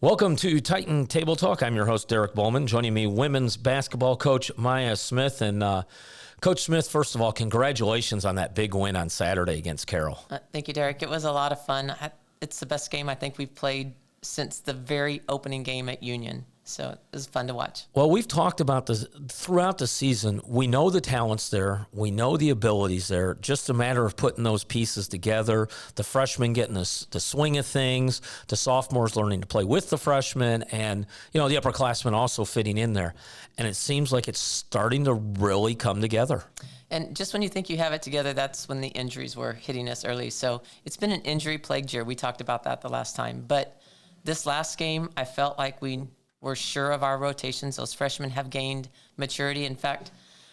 Welcome to Titan Table Talk. I'm your host, Derek Bohlman. Joining me, women's basketball coach Maya Smith. And Coach Smith, first of all, congratulations on that big win on Saturday against Carroll. Thank you, Derek. It was a lot of fun. It's the best game I think we've played since the very opening game at Union. So it was fun to watch. Well, we've talked about this throughout the season. We know the talent's there. We know the ability's there. Just a matter of putting those pieces together. The freshmen getting the swing of things. The sophomores learning to play with the freshmen. And, the upperclassmen also fitting in there. And it seems like it's starting to really come together. And just when you think you have it together, that's when the injuries were hitting us early. So it's been an injury-plagued year. We talked about that the last time. But this last game, I felt like we're sure of our rotations. Those freshmen have gained maturity. In fact,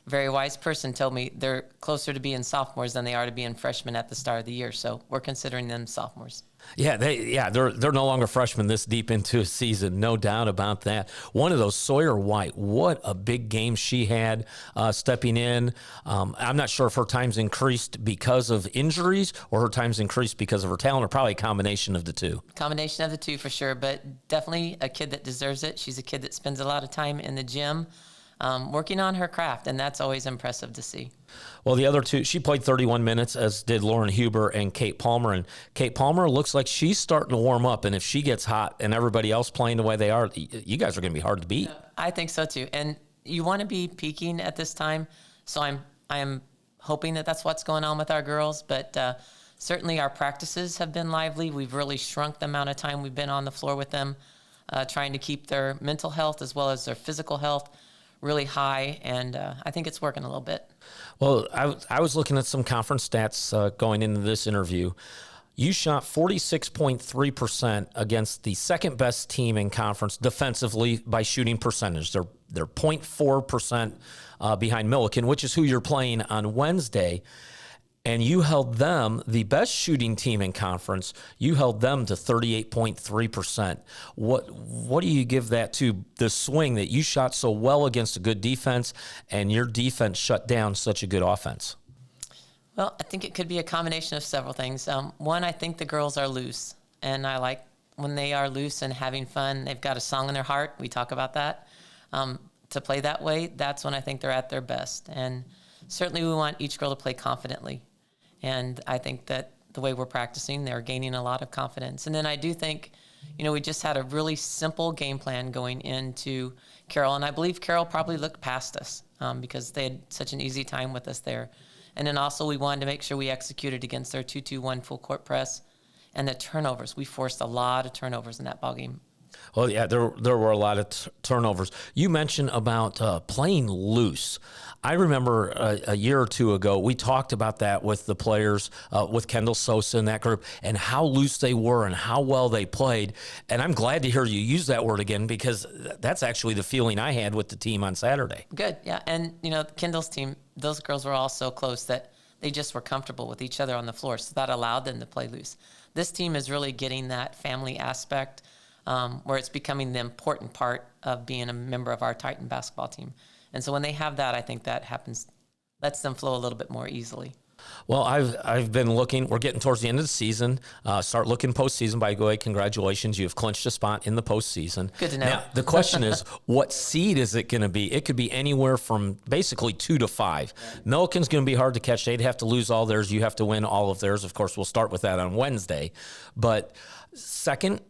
a very wise person told me they're closer to being sophomores than they are to being freshmen at the start of the year. So we're considering them sophomores. Yeah, they're no longer freshmen this deep into a season, no doubt about that. One of those, Sawyer White, what a big game she had stepping in. I'm not sure if her time's increased because of injuries or her time's increased because of her talent, or probably a combination of the two. Combination of the two for sure, but definitely a kid that deserves it. She's a kid that spends a lot of time in the gym working on her craft, and that's always impressive to see. Well, the other two, she played 31 minutes, as did Lauren Huber and Kate Palmer. And Kate Palmer looks like she's starting to warm up. And if she gets hot and everybody else playing the way they are, you guys are going to be hard to beat. I think so, too. And you want to be peaking at this time. So I'm hoping that that's what's going on with our girls. But certainly our practices have been lively. We've really shrunk the amount of time we've been on the floor with them, trying to keep their mental health as well as their physical health really high, and I think it's working a little bit. Well, I was looking at some conference stats going into this interview. You shot 46.3% against the second best team in conference defensively by shooting percentage. They're 0.4% behind Milliken, which is who you're playing on Wednesday. And you held them, the best shooting team in conference, you held them to 38.3%. What do you give that to, the swing that you shot so well against a good defense and your defense shut down such a good offense? Well, I think it could be a combination of several things. One, I think the girls are loose, and I like when they are loose and having fun. They've got a song in their heart. We talk about that. To play that way, that's when I think they're at their best. And certainly we want each girl to play confidently. And I think that the way we're practicing, they're gaining a lot of confidence. And then I do think, we just had a really simple game plan going into Carroll. And I believe Carroll probably looked past us because they had such an easy time with us there. And then also we wanted to make sure we executed against their 2-2-1 full court press. And the turnovers, we forced a lot of turnovers in that ballgame. Well, yeah, there were a lot of turnovers. You mentioned about playing loose. I remember a year or two ago, we talked about that with the players, with Kendall Sosa and that group, and how loose they were and how well they played. And I'm glad to hear you use that word again, because that's actually the feeling I had with the team on Saturday. Good, yeah. And, Kendall's team, those girls were all so close that they just were comfortable with each other on the floor, so that allowed them to play loose. This team is really getting that family aspect where it's becoming the important part of being a member of our Titan basketball team. And so when they have that, I think that happens, lets them flow a little bit more easily. Well, I've been looking. We're getting towards the end of the season. Start looking postseason. By the way, congratulations. You have clinched a spot in the postseason. Good to know. Now, the question is, what seed is it going to be? It could be anywhere from basically 2 to 5. Milliken's going to be hard to catch. They'd have to lose all theirs. You have to win all of theirs. Of course, we'll start with that on Wednesday. But second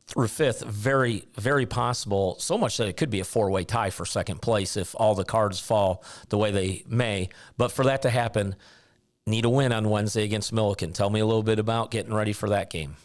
through fifth, very, very possible, so much that it could be a 4-way tie for second place if all the cards fall the way they may. But for that to happen, need a win on Wednesday against Milliken. Tell me a little bit about getting ready for that game.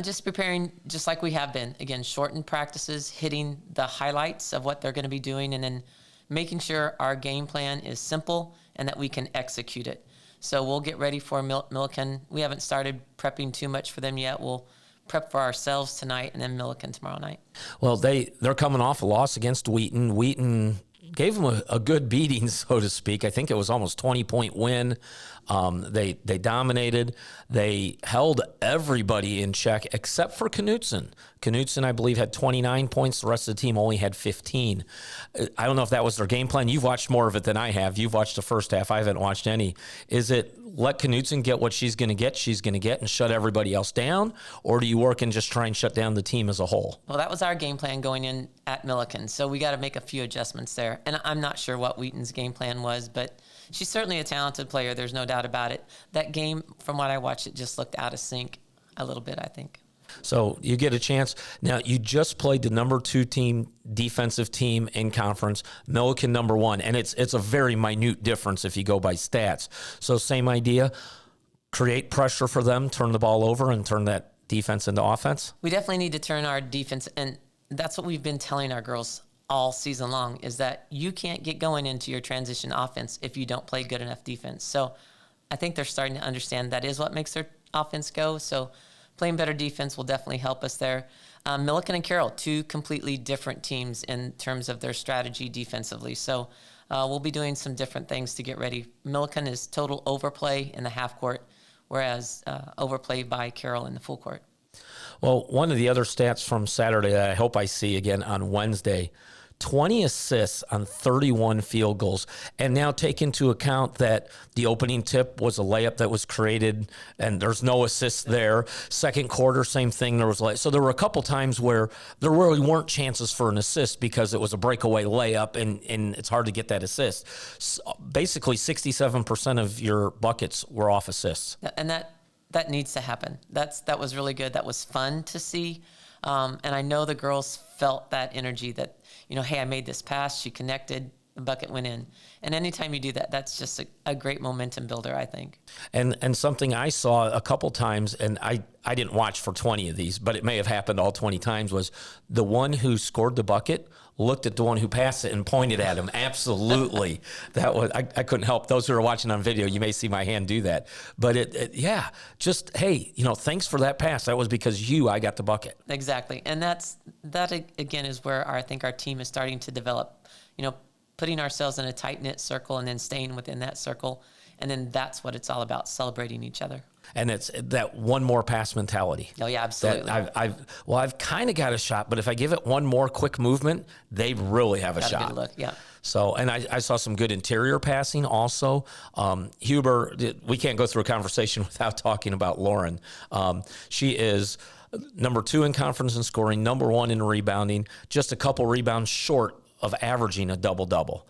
Just preparing just like we have been. Again, shortened practices, hitting the highlights of what they're going to be doing, and then making sure our game plan is simple and that we can execute it. So we'll get ready for Milliken. We haven't started prepping too much for them yet. We'll prep for ourselves tonight and then Milliken tomorrow night. Well, they're coming off a loss against Wheaton. Wheaton gave them a good beating, so to speak. I think it was almost 20-point win. They dominated. They held everybody in check except for Knutson. Knutson, I believe, had 29 points. The rest of the team only had 15. I don't know if that was their game plan. You've watched more of it than I have. You've watched the first half. I haven't watched any. Is it let Knudsen get what she's going to get, and shut everybody else down? Or do you work and just try and shut down the team as a whole? Well, that was our game plan going in at Milliken, so we got to make a few adjustments there. And I'm not sure what Wheaton's game plan was, but she's certainly a talented player. There's no doubt about it. That game, from what I watched, it just looked out of sync a little bit, I think. So you get a chance. Now, you just played the number 2 team, defensive team in conference, Milliken number 1, and it's a very minute difference if you go by stats. So same idea, create pressure for them, turn the ball over, and turn that defense into offense? We definitely need to turn our defense, and that's what we've been telling our girls all season long, is that you can't get going into your transition offense if you don't play good enough defense. So I think they're starting to understand that is what makes their offense go. So playing better defense will definitely help us there. Milliken and Carroll, 2 completely different teams in terms of their strategy defensively. So we'll be doing some different things to get ready. Milliken is total overplay in the half court, whereas overplay by Carroll in the full court. Well, one of the other stats from Saturday that I hope I see again on Wednesday, 20 assists on 31 field goals. And now take into account that the opening tip was a layup that was created and there's no assists there. Second quarter, same thing. So there were a couple times where there really weren't chances for an assist because it was a breakaway layup and it's hard to get that assist. So basically, 67% of your buckets were off assists. And that needs to happen. That was really good. That was fun to see. And I know the girls felt that energy that, hey, I made this pass, she connected, the bucket went in. And anytime you do that, that's just a great momentum builder, I think. And something I saw a couple times, and I didn't watch for 20 of these, but it may have happened all 20 times, was the one who scored the bucket looked at the one who passed it and pointed at him. Absolutely. That was, I couldn't help. Those who are watching on video, you may see my hand do that. But just, hey, thanks for that pass. That was because I got the bucket. Exactly. And that again is where I think our team is starting to develop, putting ourselves in a tight-knit circle and then staying within that circle. And then that's what it's all about, celebrating each other. And it's that one more pass mentality. Oh, yeah, absolutely. I've kind of got a shot, but if I give it one more quick movement, they really have a shot. A good look, yeah. So, and I saw some good interior passing also. Huber, we can't go through a conversation without talking about Lauren. She is number 2 in conference in scoring, number 1 in rebounding, just a couple rebounds short of averaging a double-double.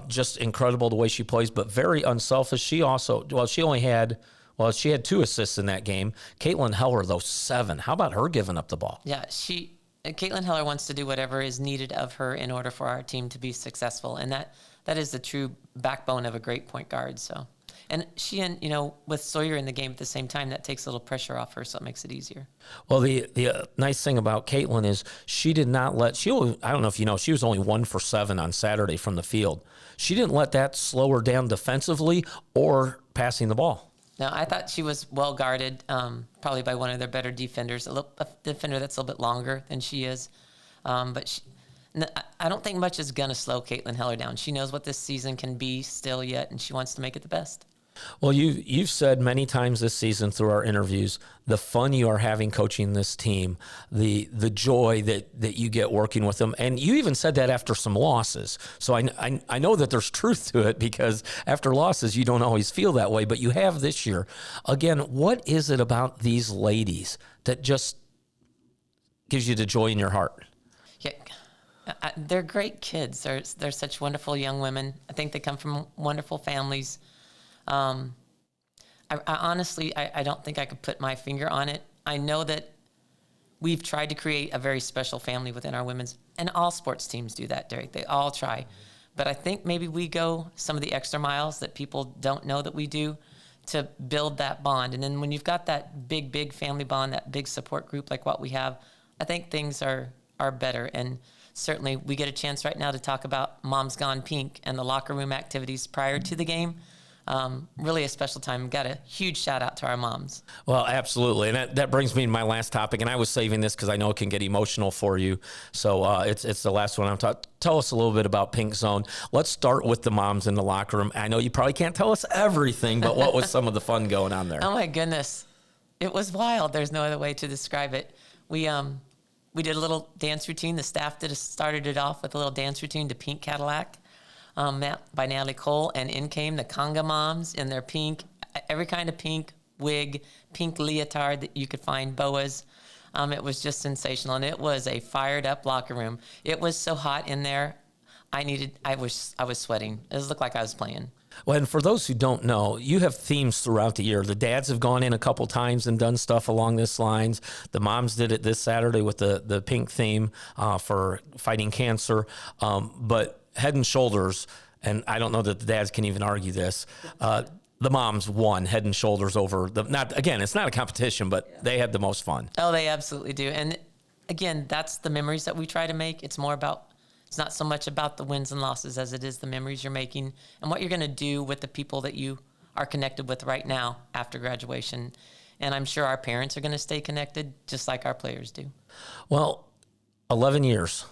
Just incredible the way she plays, but very unselfish. She had 2 assists in that game. Caitlin Heller, though, 7. How about her giving up the ball? Yeah, Caitlin Heller wants to do whatever is needed of her in order for our team to be successful, and that is the true backbone of a great point guard. So, and she with Sawyer in the game at the same time, that takes a little pressure off her, so it makes it easier. Well, the nice thing about Caitlin is she did not let I don't know if you know, she was only 1 for 7 on Saturday from the field. She didn't let that slow her down defensively or passing the ball. Now, I thought she was well guarded, probably by one of their better defenders, a defender that's a little bit longer than she is. But I don't think much is going to slow Caitlin Heller down. She knows what this season can be still yet, and she wants to make it the best. Well, you've said many times this season through our interviews, the fun you are having coaching this team, the joy that you get working with them. And you even said that after some losses. So I know that there's truth to it because after losses, you don't always feel that way, but you have this year. Again, what is it about these ladies that just gives you the joy in your heart? Yeah, they're great kids. They're such wonderful young women. I think they come from wonderful families. I honestly don't think I could put my finger on it. I know that we've tried to create a very special family within our women's, and all sports teams do that, Derek. They all try. But I think maybe we go some of the extra miles that people don't know that we do to build that bond. And then when you've got that big family bond, that big support group like what we have, I think things are better. And certainly we get a chance right now to talk about Mom's Gone Pink and the locker room activities prior to the game. Really a special time. Got a huge shout out to our moms. Well, absolutely. And that brings me to my last topic. And I was saving this because I know it can get emotional for you. So it's the last one I'm talking. Tell us a little bit about Pink Zone. Let's start with the moms in the locker room. I know you probably can't tell us everything, but what was some of the fun going on there? Oh my goodness. It was wild. There's no other way to describe it. We did a little dance routine. The staff started it off with a little dance routine to Pink Cadillac. By Natalie Cole, and in came the Conga moms in their pink every kind of pink wig, pink leotard that you could find, boas. It was just sensational, and it was a fired up locker room. It was so hot in there. I was sweating. It looked like I was playing. Well, and for those who don't know, you have themes throughout the year. The dads have gone in a couple times and done stuff along this lines. The moms did it this Saturday with the pink theme for fighting cancer. But Head and Shoulders, and I don't know that the dads can even argue this, the moms won Head and Shoulders over it's not a competition, but they had the most fun. Oh, they absolutely do. And again, that's the memories that we try to make. It's not so much about the wins and losses as it is the memories you're making and what you're going to do with the people that you are connected with right now after graduation. And I'm sure our parents are going to stay connected just like our players do. Well, 11 years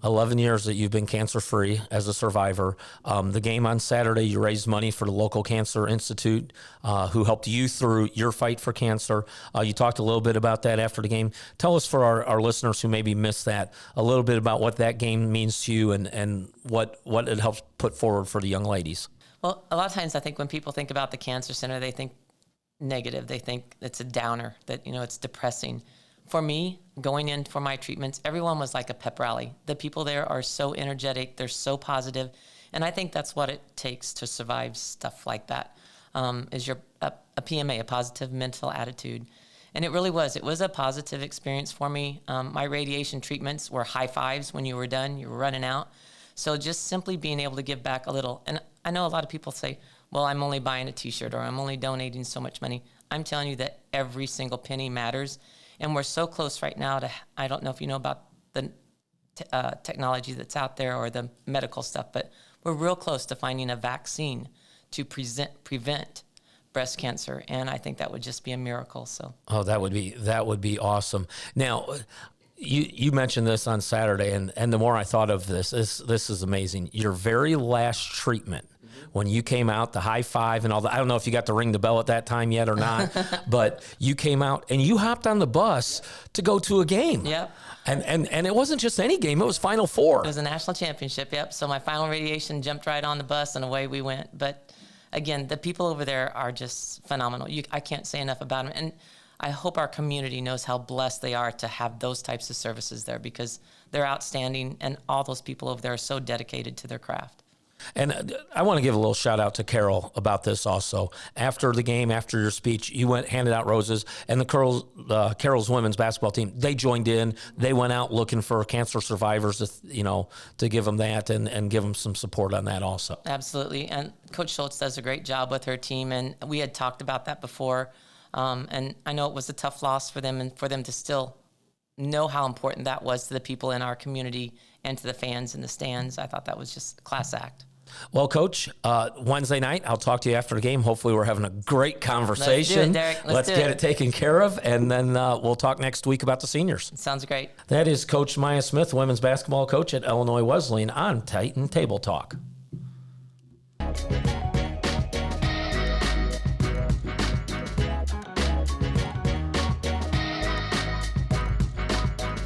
that you've been cancer-free as a survivor. The game on Saturday, you raised money for the local cancer institute who helped you through your fight for cancer. You talked a little bit about that after the game. Tell us, for our listeners who maybe missed that, a little bit about what that game means to you and what it helps put forward for the young ladies. Well, a lot of times I think when people think about the Cancer Center, they think negative. They think it's a downer, that, it's depressing. For me, going in for my treatments, everyone was like a pep rally. The people there are so energetic. They're so positive. And I think that's what it takes to survive stuff like that, is a PMA, a positive mental attitude. And it really was. It was a positive experience for me. My radiation treatments were high fives when you were done. You were running out. So just simply being able to give back a little. And I know a lot of people say, well, I'm only buying a T-shirt or I'm only donating so much money. I'm telling you that every single penny matters. And we're so close right now to, I don't know if you know about the technology that's out there or the medical stuff, but we're real close to finding a vaccine to prevent breast cancer. And I think that would just be a miracle. So. Oh, that would be awesome. Now, you mentioned this on Saturday, and the more I thought of this is amazing. Your very last treatment, when you came out, the high five and all that. I don't know if you got to ring the bell at that time yet or not, but you came out and you hopped on the bus to go to a game. Yep. And it wasn't just any game, it was Final Four. It was a national championship, yep. So my final radiation jumped right on the bus and away we went. But again, the people over there are just phenomenal. I can't say enough about them. And I hope our community knows how blessed they are to have those types of services there, because they're outstanding and all those people over there are so dedicated to their craft. And I want to give a little shout out to Carol about this also. After the game, after your speech, you handed out roses, and the Carol's women's basketball team, they joined in. They went out looking for cancer survivors, to give them that and give them some support on that also. Absolutely. And Coach Schultz does a great job with her team, and we had talked about that before. And I know it was a tough loss for them, and for them to still know how important that was to the people in our community and to the fans in the stands. I thought that was just a class act. Well, Coach, Wednesday night, I'll talk to you after the game. Hopefully we're having a great conversation. Let's do it, Derek. Let's get it taken care of, and then we'll talk next week about the seniors. Sounds great. That is Coach Maya Smith, women's basketball coach at Illinois Wesleyan on Titan Table Talk.